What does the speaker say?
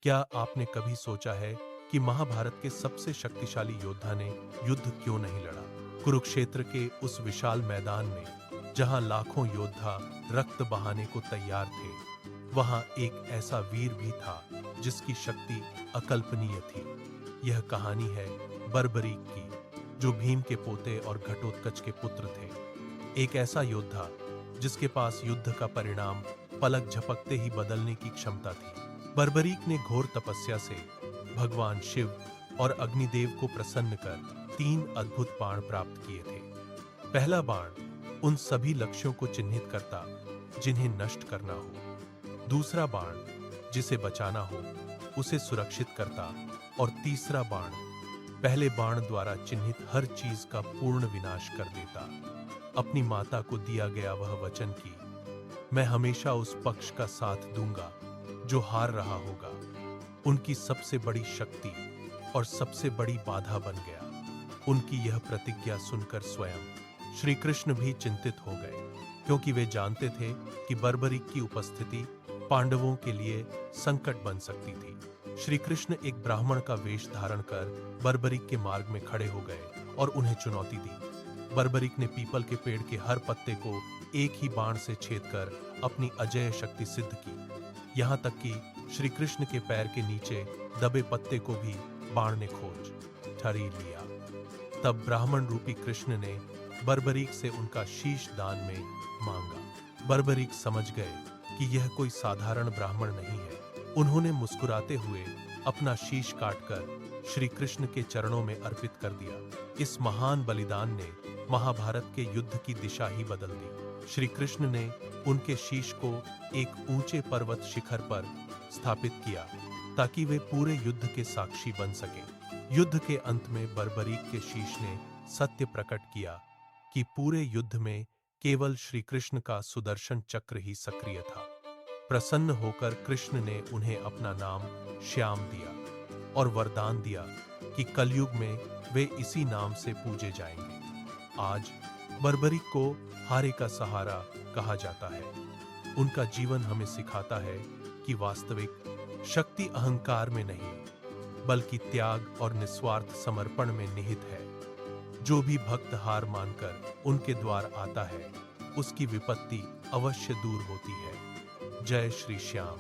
क्या आपने कभी सोचा है कि महाभारत के सबसे शक्तिशाली योद्धा ने युद्ध क्यों नहीं लड़ा? कुरुक्षेत्र के उस विशाल मैदान में जहां लाखों योद्धा रक्त बहाने को तैयार थे, वहां एक ऐसा वीर भी था जिसकी शक्ति अकल्पनीय थी। यह कहानी है बर्बरीक की, जो भीम के पोते और घटोत्कच के पुत्र थे। एक ऐसा योद्धा जिसके पास युद्ध का परिणाम पलक झपकते ही बदलने की क्षमता थी। बर्बरीक ने घोर तपस्या से भगवान शिव और अग्निदेव को प्रसन्न कर 3 अद्भुत बाण प्राप्त किए थे। पहला बाण उन सभी लक्ष्यों को चिन्हित करता जिन्हें नष्ट करना हो, दूसरा बाण जिसे बचाना हो उसे सुरक्षित करता, और तीसरा बाण पहले बाण द्वारा चिन्हित हर चीज का पूर्ण विनाश कर देता। अपनी माता को दिया गया वह वचन कि मैं हमेशा उस पक्ष का साथ दूंगा जो हार रहा होगा, उनकी सबसे बड़ी शक्ति और सबसे बड़ी बाधा बन गया। उनकी यह प्रतिज्ञा सुनकर स्वयं श्री कृष्ण भी चिंतित हो गए, क्योंकि वे जानते थे कि बर्बरीक की उपस्थिति पांडवों के लिए संकट बन सकती थी। श्री कृष्ण एक ब्राह्मण का वेश धारण कर बर्बरीक के मार्ग में खड़े हो गए और उन्हें चुनौती दी। बर्बरीक ने पीपल के पेड़ के हर पत्ते को एक ही बाण से छेद कर अपनी अजेय शक्ति सिद्ध की। यहां तक कि श्री कृष्ण के पैर के नीचे दबे पत्ते को भी बाण ने खोज ठहरी लिया। तब ब्राह्मण रूपी कृष्ण ने बर्बरीक से उनका शीश दान में मांगा। बर्बरीक समझ गए कि यह कोई साधारण ब्राह्मण नहीं है। उन्होंने मुस्कुराते हुए अपना शीश काटकर श्री कृष्ण के चरणों में अर्पित कर दिया। इस महान बलिदान ने महाभारत के युद्ध की दिशा ही बदल दी। श्री कृष्ण ने उनके शीश को एक ऊंचे पर्वत शिखर पर स्थापित किया ताकि वे पूरे युद्ध के साक्षी बन सके। युद्ध के अंत में बर्बरीक के शीश ने सत्य प्रकट किया कि पूरे युद्ध में केवल श्री कृष्ण का सुदर्शन चक्र ही सक्रिय था। प्रसन्न होकर कृष्ण ने उन्हें अपना नाम श्याम दिया और वरदान दिया कि कलयुग में वे इसी नाम से पूजे जाएंगे। आज बर्बरीक को हारे का सहारा कहा जाता है। उनका जीवन हमें सिखाता है कि वास्तविक शक्ति अहंकार में नहीं, बल्कि त्याग और निस्वार्थ समर्पण में निहित है। जो भी भक्त हार मानकर उनके द्वार आता है, उसकी विपत्ति अवश्य दूर होती है। जय श्री श्याम।